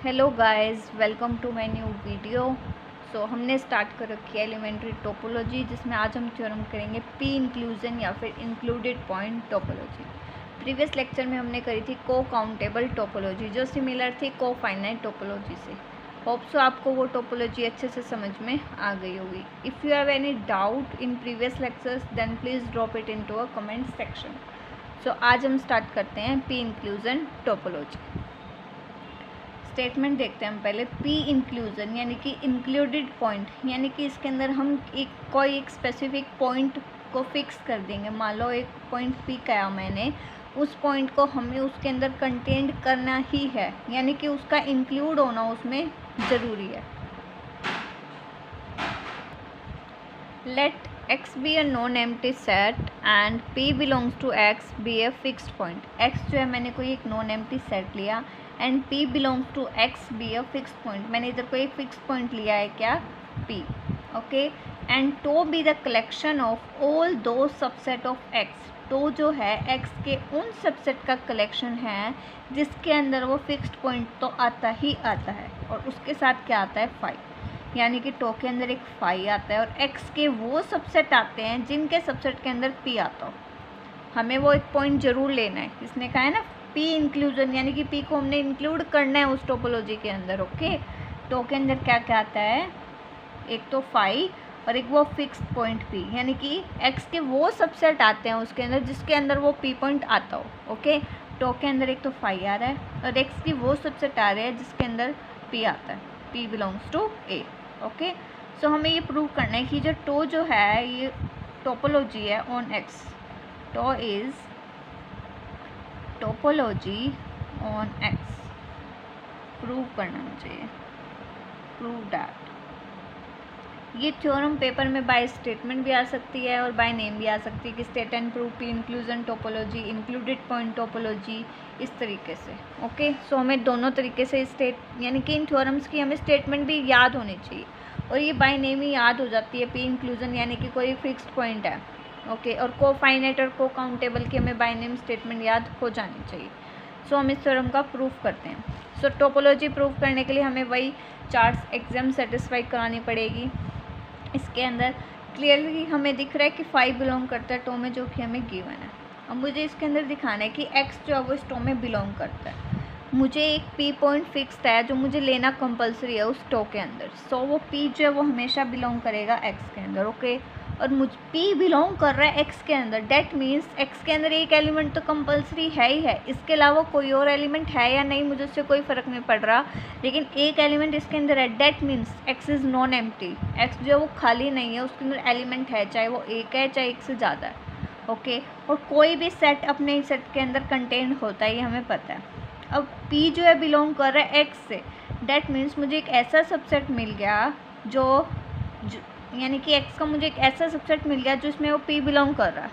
Hello guys, welcome to my new video. हमने start कर रखी है एलिमेंट्री टोपोलॉजी, जिसमें आज हम थ्योरम करेंगे पी इंक्लूजन या फिर included point topology. Previous lecture में हमने करी थी को काउंटेबल टोपोलॉजी, जो सिमिलर थी को फाइनाइट टोपोलॉजी से। होप सो आपको वो टोपोलॉजी अच्छे से समझ में आ गई होगी। If you have any doubt in previous lectures then please drop it into a comment section. आज हम स्टार्ट करते हैं पी इंक्लूजन टोपोलॉजी। स्टेटमेंट देखते हैं हम पहले। पी इंक्लूजन यानी कि इंक्लूडेड पॉइंट, यानी कि इसके अंदर हम कोई एक स्पेसिफिक पॉइंट को फिक्स कर देंगे। मान लो एक पॉइंट पी किया मैंने, उस पॉइंट को हमें उसके अंदर कंटेंट करना ही है, यानी कि उसका इंक्लूड होना उसमें ज़रूरी है। Let x be a non-empty set and p belongs to x be a fixed point। x जो है मैंने कोई एक नॉन एम्प्टी सेट लिया and p belongs to x be a fixed point। मैंने इधर कोई एक फिक्स पॉइंट लिया है क्या, p। Okay, and tau be the collection of all the subset of x। Tau जो है x के उन सबसेट का कलेक्शन है जिसके अंदर वो फिक्स्ड पॉइंट तो आता ही आता है, और उसके साथ क्या आता है, फाई। यानी कि टो के अंदर एक फाई आता है और एक्स के वो सबसेट आते हैं जिनके सबसेट के अंदर पी आता हो। हमें वो एक पॉइंट ज़रूर लेना है। इसने कहा है ना पी इंक्लूजन, यानी कि पी को हमने इंक्लूड करना है उस टोपोलॉजी के अंदर। ओके, टो के अंदर क्या क्या आता है, एक तो फाई और एक वो फिक्स्ड पॉइंट पी, यानी कि एक्स के वो सबसेट आते हैं उसके अंदर जिसके अंदर वो पी पॉइंट आता हो। ओके, टो के अंदर एक तो फाई आ रहा है और एक्स की वो सबसेट आ रहे हैं जिसके अंदर पी आता है, P belongs to A. Okay, so हमें ये प्रूव करना है कि जो टो जो है ये टोपोलॉजी है on x. Tau is topology on x. Prove करना मुझे, प्रूव दैट। ये थ्योरम पेपर में बाय स्टेटमेंट भी आ सकती है और बाय नेम भी आ सकती है कि state and prove P inclusion topology, included point topology, इस तरीके से। ओके, सो हमें दोनों तरीके से स्टेट, यानी कि इन थ्योरम्स की हमें स्टेटमेंट भी याद होनी चाहिए और ये बाय नेम ही याद हो जाती है। पी इंक्लूजन यानी कि कोई फिक्स्ड पॉइंट है। ओके, और को फाइनाइट और को काउंटेबल की हमें बाय नेम स्टेटमेंट याद हो जानी चाहिए। सो हम इस थ्योरम का प्रूफ करते हैं। सो टोपोलॉजी प्रूव करने के लिए हमें वही 4 एग्जाम सेटिस्फाई करानी पड़ेगी। इसके अंदर क्लियरली हमें दिख रहा है कि फाई बिलोंग करता है टो में, जो कि हमें गिवन है। अब मुझे इसके अंदर दिखाना है कि एक्स जो है वो इस टो में बिलोंग करता है। मुझे एक पी पॉइंट फिक्स्ड है जो मुझे लेना कंपलसरी है उस टो के अंदर। सो वो पी जो है वो हमेशा बिलोंग करेगा एक्स के अंदर। ओके, और मुझ पी बिलोंग कर रहा है एक्स के अंदर, डैट मीन्स एक्स के अंदर एक एलिमेंट तो कंपलसरी है ही है। इसके अलावा कोई और एलिमेंट है या नहीं मुझे उससे कोई फ़र्क नहीं पड़ रहा, लेकिन एक एलिमेंट इसके अंदर है। That means x is non empty. X जो है वो खाली नहीं है, उसके अंदर एलिमेंट है, चाहे वो एक है चाहे एक से ज़्यादा है। ओके, और कोई भी सेट अपने सेट के अंदर कंटेन होता है, ये हमें पता है। अब P जो है बिलोंग कर रहा है X से, डैट मीन्स मुझे एक ऐसा सबसेट मिल गया जो यानी कि X का मुझे एक ऐसा सबसेट मिल गया जिसमें वो P बिलोंग कर रहा है।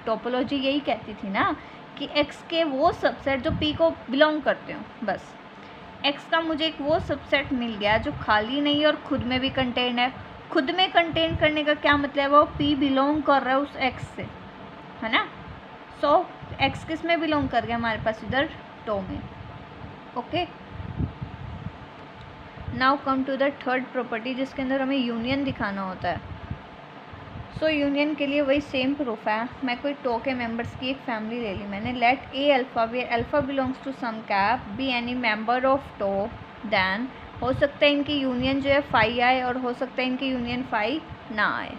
टोपोलॉजी यही कहती थी ना कि X के वो सबसेट जो P को बिलोंग करते हो। बस X का मुझे एक वो सबसेट मिल गया जो खाली नहीं है और खुद में भी कंटेन है। खुद में कंटेन करने का क्या मतलब है, वो P बिलोंग कर रहा है उस X से, है ना। सो X किस में बिलोंग कर गया हमारे पास, इधर टो में। Okay, now come to the third property जिसके अंदर हमें यूनियन दिखाना होता है। सो यूनियन के लिए वही सेम प्रूफ है। मैं कोई टो के मेंबर्स की एक फैमिली ले ली मैंने। Let a alpha where alpha belongs to some cap be any member of tau, then हो सकता है इनकी यूनियन जो है फाई आए और हो सकता है इनकी यूनियन फाई ना आए।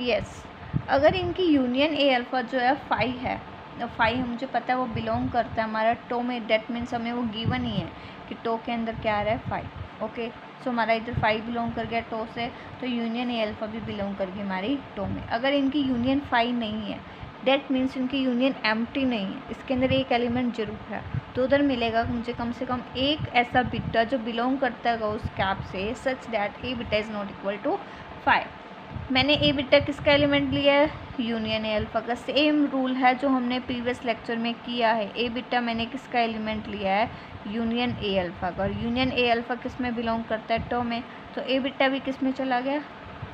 यस, अगर इनकी यूनियन ए अल्फ़ा जो है फाई है, फाई मुझे पता है वो बिलोंग करता है हमारा टो में, डेट मीन्स हमें वो गिवन ही है कि टो के अंदर क्या आ रहा है, फाई। ओके, सो हमारा इधर फाई बिलोंग कर गया टो से, तो यूनियन ए अल्फ़ा भी बिलोंग कर गई हमारी टो में। अगर इनकी यूनियन फाई नहीं है, डेट मीन्स इनकी यूनियन एम्प्टी नहीं है, इसके अंदर एक एलिमेंट जरूर है, तो उधर मिलेगा मुझे कम से कम एक ऐसा बिटा जो बिलोंग करता है उस कैप से, such that a beta is not equal to phi. मैंने ए बिटा किसका एलिमेंट लिया है, यूनियन ए अल्फ़ा का। सेम रूल है जो हमने प्रीवियस लेक्चर में किया है। ए बिटा मैंने किसका एलिमेंट लिया है, यूनियन ए अल्फ़ा का। और यूनियन ए अल्फ़ा किस में बिलोंग करता है, टो में। तो ए बिटा भी किस में चला गया,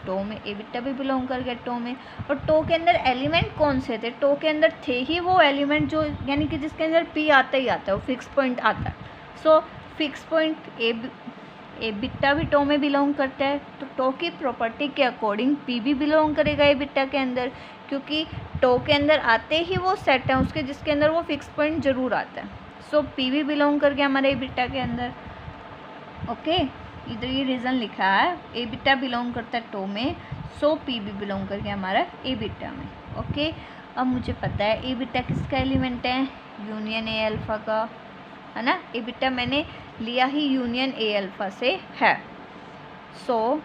टो में। ए बिटा भी बिलोंग कर गया टो में। और टो के अंदर एलिमेंट कौन से थे, टो के अंदर थे ही वो एलिमेंट जो, यानी कि जिसके अंदर पी आता ही आता है, वो फिक्स पॉइंट आता है। So fix point a beta भी टो में बिलोंग करता है, तो टो की प्रॉपर्टी के अकॉर्डिंग पी भी बिलोंग करेगा ए बिट्टा के अंदर, क्योंकि टो के अंदर आते ही वो सेट है उसके जिसके अंदर वो फिक्स पॉइंट ज़रूर आता है। सो पी भी बिलोंग कर गया हमारे ए बिट्टा के अंदर। ओके, इधर ये रीज़न लिखा है ए बिट्टा बिलोंग करता है टो में, सो पी भी बिलोंग कर गया हमारा ए बिट्टा में। ओके, अब मुझे पता है ए बिट्टा किसका एलिमेंट है, यूनियन ए अल्फ़ा का, है ना। ए बिट्टा मैंने लिया ही यूनियन ए अल्फ़ा से है। So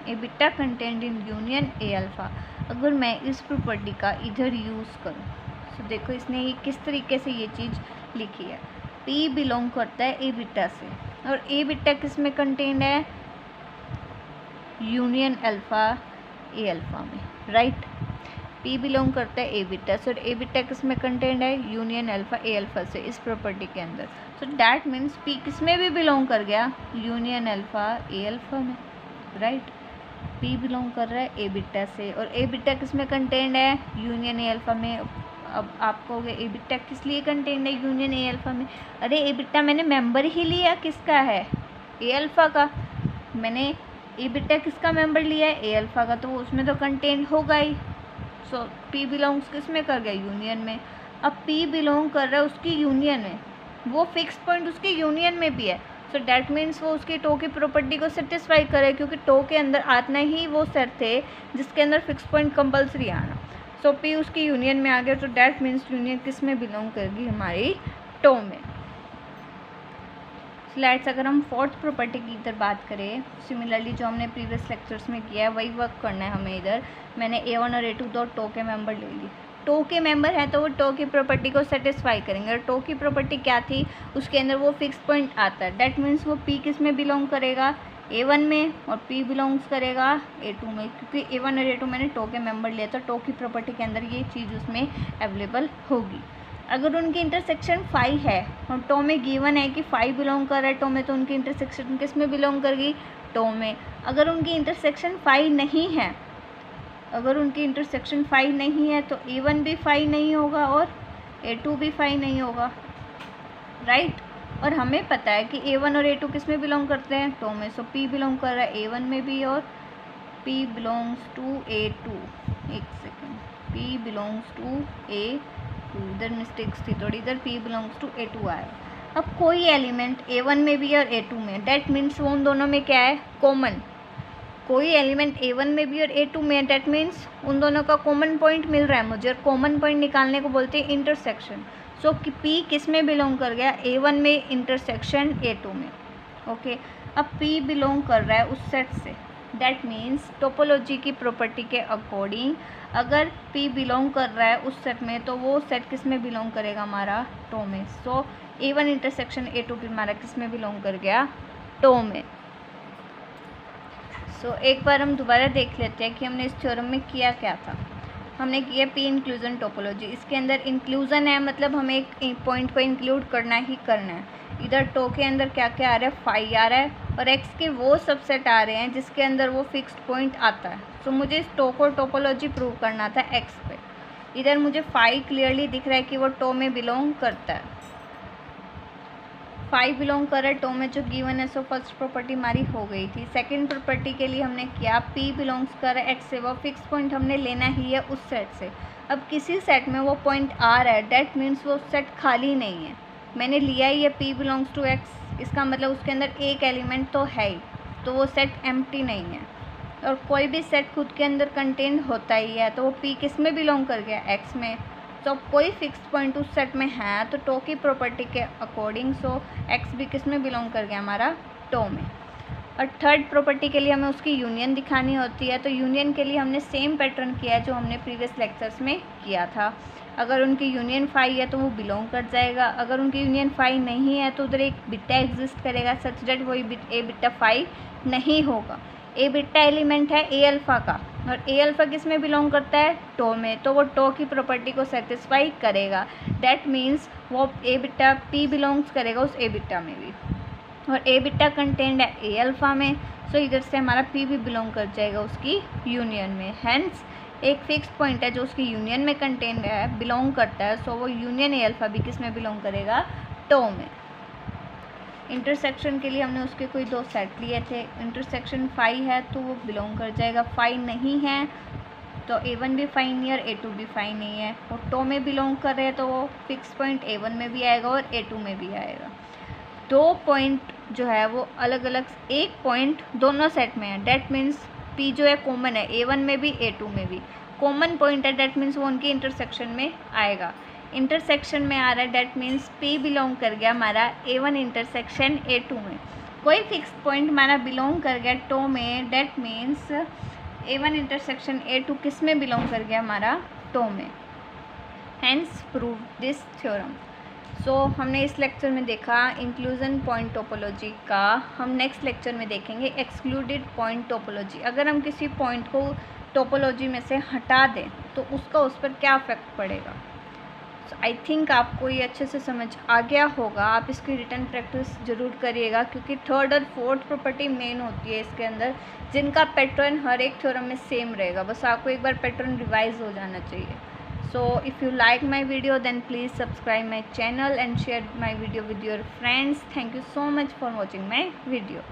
A beta contained in union A alpha. अगर मैं इस प्रॉपर्टी का इधर यूज़ करूँ, तो देखो इसने ये किस तरीके से ये चीज़ लिखी है, पी बिलोंग करता है ए बिट्टा से, और ए बिट्टा किस में कंटेंट है, यूनियन अल्फ़ा ए अल्फ़ा में, राइट। पी बिलोंग करता है ए बिट्टा से, और ए बिट्टा किस में कंटेंट है, यूनियन अल्फ़ा ए अल्फ़ा से, इस प्रॉपर्टी के अंदर। सो डैट मीन्स पी किस में भी बिलोंग कर गया, यूनियन अल्फ़ा ए अल्फ़ा में, राइट। पी बिलोंग कर रहा है ए बिट्टा से, और ए बिट्टा किस में कंटेंट है, यूनियन ए अल्फ़ा में। अब आप कहोगे ए बिट्टा किस लिए कंटेंट है यूनियन ए अल्फ़ा में, अरे ए बिट्टा मैंने मेंबर ही लिया किसका है, ए अल्फ़ा का। मैंने ए बिट्टा किसका मेंबर लिया है, ए अल्फ़ा का, तो उसमें तो कंटेंट होगा ही। सो पी बिलोंग्स किस में कर गया, यूनियन में। अब पी बिलोंग कर रहा है उसकी यूनियन में, वो फिक्स पॉइंट उसकी यूनियन में भी है। सो डैट मीन्स वो उसकी टो की प्रॉपर्टी को सेटिस्फाई करे, क्योंकि टो के अंदर आना ही वो सेट थे जिसके अंदर फिक्स पॉइंट कंपल्सरी आना। सो पी उसकी यूनियन में आ गया, तो डैट मीन्स यूनियन किस में बिलोंग करेगी, हमारी टो में। लेट्स अगर हम फोर्थ प्रॉपर्टी की इधर बात करें, सिमिलरली जो हमने प्रीवियस लेक्चर्स में किया है वही वर्क करना है हमें। इधर मैंने A1 और A2 दो टो के मेंबर ले ली, टो के मेंबर हैं तो वो टो की प्रॉपर्टी को सेटिस्फाई करेंगे। और टो की प्रॉपर्टी क्या थी, उसके अंदर वो फिक्स पॉइंट आता है, डैट मीन्स वो P किस में बिलोंग करेगा, A1 में, और P बिलोंग्स करेगा A2 में, क्योंकि A1 और A2 मैंने टो के मेंबर लिया था, टो की प्रॉपर्टी के अंदर ये चीज़ उसमें अवेलेबल होगी। अगर उनकी इंटरसेक्शन 5 है और टो में गिवन है कि 5 बिलोंग कर रहा है टो में, तो उनकी इंटरसेक्शन किस में बिलोंग करेगी, टो में। अगर उनकी इंटरसेक्शन 5 नहीं है, अगर उनकी इंटरसेक्शन 5 नहीं है तो A1 भी 5 नहीं होगा और A2 भी 5 नहीं होगा, राइट। और हमें पता है कि A1 और A2 किस में बिलोंग करते हैं, टो में। सो P बिलोंग कर रहा है A1 में भी, और P बिलोंग्स टू A2। एक second, P belongs to A2, इधर मिस्टेक्स थी थोड़ी, इधर P बिलोंग्स टू A2 आया। अब कोई एलिमेंट A1 में भी और A2 में, डैट मीन्स वो उन दोनों में क्या है, कॉमन। कोई एलिमेंट A1 में भी और A2 में, डैट मीन्स उन दोनों का कॉमन पॉइंट मिल रहा है मुझे, और कॉमन पॉइंट निकालने को बोलते हैं इंटरसेक्शन। सो कि P किस में बिलोंग कर गया, A1 में इंटरसेक्शन A2 में। ओके, अब P बिलोंग कर रहा है उस सेट से, डैट मीन्स टोपोलॉजी की प्रॉपर्टी के अकॉर्डिंग अगर P बिलोंग कर रहा है उस सेट में, तो वो सेट किस में बिलोंग करेगा, हमारा टो में। सो A1 इंटरसेक्शन A2 भी हमारा किस में बिलोंग कर गया, टो में। सो एक बार हम दोबारा देख लेते हैं कि हमने इस थ्योरम में किया क्या था। हमने किया P इंक्लूजन टोपोलॉजी। इसके अंदर इंक्लूजन है, मतलब हमें एक पॉइंट को इंक्लूड करना ही करना है। इधर टो के अंदर क्या क्या आ रहा है, 5 आ रहा है, और X के वो सबसेट आ रहे हैं जिसके अंदर वो फिक्स्ड पॉइंट आता है। सो मुझे इस टो को टोपोलॉजी प्रूव करना था X पे। इधर मुझे 5 क्लियरली दिख रहा है कि वो टो में बिलोंग करता है, 5 बिलोंग कर रहा है टो में जो गिवन है। सो फर्स्ट प्रॉपर्टी हमारी हो गई थी। सेकंड प्रॉपर्टी के लिए हमने किया P बिलोंग्स कर रहा है X से, वो फिक्स पॉइंट हमने लेना ही है उस सेट से। अब किसी सेट में वो पॉइंट आ रहा है, डैट मीन्स वो सेट खाली नहीं है, मैंने लिया ही है P बिलोंग्स टू X, इसका मतलब उसके अंदर एक एलिमेंट तो है ही, तो वो सेट एम्प्टी नहीं है। और कोई भी सेट खुद के अंदर कंटेन होता ही है, तो वो P किस में बिलोंग कर गया, X में। तो कोई फिक्स पॉइंट उस सेट में है तो टो की प्रॉपर्टी के अकॉर्डिंग सो X भी किस में बिलोंग कर गया, हमारा टो में। और थर्ड प्रॉपर्टी के लिए हमें उसकी यूनियन दिखानी होती है, तो यूनियन के लिए हमने सेम पैटर्न किया है जो हमने प्रीवियस लेक्चर्स में किया था। अगर उनकी यूनियन 5 है तो वो बिलोंग कर जाएगा, अगर उनकी यूनियन 5 नहीं है तो उधर एक बिट्टा एग्जिस्ट करेगा सच दैट वो ए बिट्टा 5 नहीं होगा। ए बिट्टा एलिमेंट है ए अल्फ़ा का, और ए अल्फ़ा किस में बिलोंग करता है, टो में, तो वो टो की प्रॉपर्टी को सेटिस्फाई करेगा। डैट मीन्स वो ए बिट्टा P बिलोंग्स करेगा उस ए बिट्टा में भी, और ए बिट्टा कंटेंट है ए अल्फ़ा में। सो इधर से हमारा P भी बिलोंग कर जाएगा उसकी यूनियन में। हैंस एक फिक्स पॉइंट है जो उसकी यूनियन में कंटेंट है, बिलोंग करता है, सो वो यूनियन ए अल्फ़ा भी किस में बिलोंग करेगा, टो में। इंटरसेक्शन के लिए हमने उसके कोई 2 सेट लिए थे, इंटरसेक्शन फाई है तो वो बिलोंग कर जाएगा, फाई नहीं है तो A1 भी फाई नहीं है और A2 भी फाई नहीं है, और टो में बिलोंग कर रहे हैं तो वो फिक्स पॉइंट A1 में भी आएगा और A2 में भी आएगा। 2 पॉइंट जो है वो अलग अलग, एक पॉइंट दोनों सेट में है, डैट मीन्स P जो है कॉमन है, A1 में भी A2 में भी कॉमन पॉइंट है, डैट मीन्स वो उनकी इंटरसेक्शन में आएगा। इंटरसेक्शन में आ रहा है डैट मीन्स P बिलोंग कर गया हमारा A1 इंटरसेक्शन A2 में। कोई फिक्स पॉइंट हमारा बिलोंग कर गया टो में, that means A1 intersection A2 किस में बिलोंग कर गया हमारा, टो में। Hence prove this theorem. So हमने इस लेक्चर में देखा इंक्लूजन पॉइंट टोपोलॉजी का, हम नेक्स्ट लेक्चर में देखेंगे एक्सक्लूडेड पॉइंट टोपोलॉजी। अगर हम किसी पॉइंट को टोपोलॉजी में से हटा दें तो उसका उस पर क्या इफेक्ट पड़ेगा। सो आई थिंक आपको ये अच्छे से समझ आ गया होगा। आप इसकी रिटर्न प्रैक्टिस ज़रूर करिएगा, क्योंकि थर्ड और फोर्थ प्रॉपर्टी मेन होती है इसके अंदर, जिनका पैटर्न हर एक थ्योरम में सेम रहेगा, बस आपको एक बार पैटर्न रिवाइज हो जाना चाहिए। So if you like my video, then please subscribe my channel and share my video with your friends. Thank you so much for watching my video.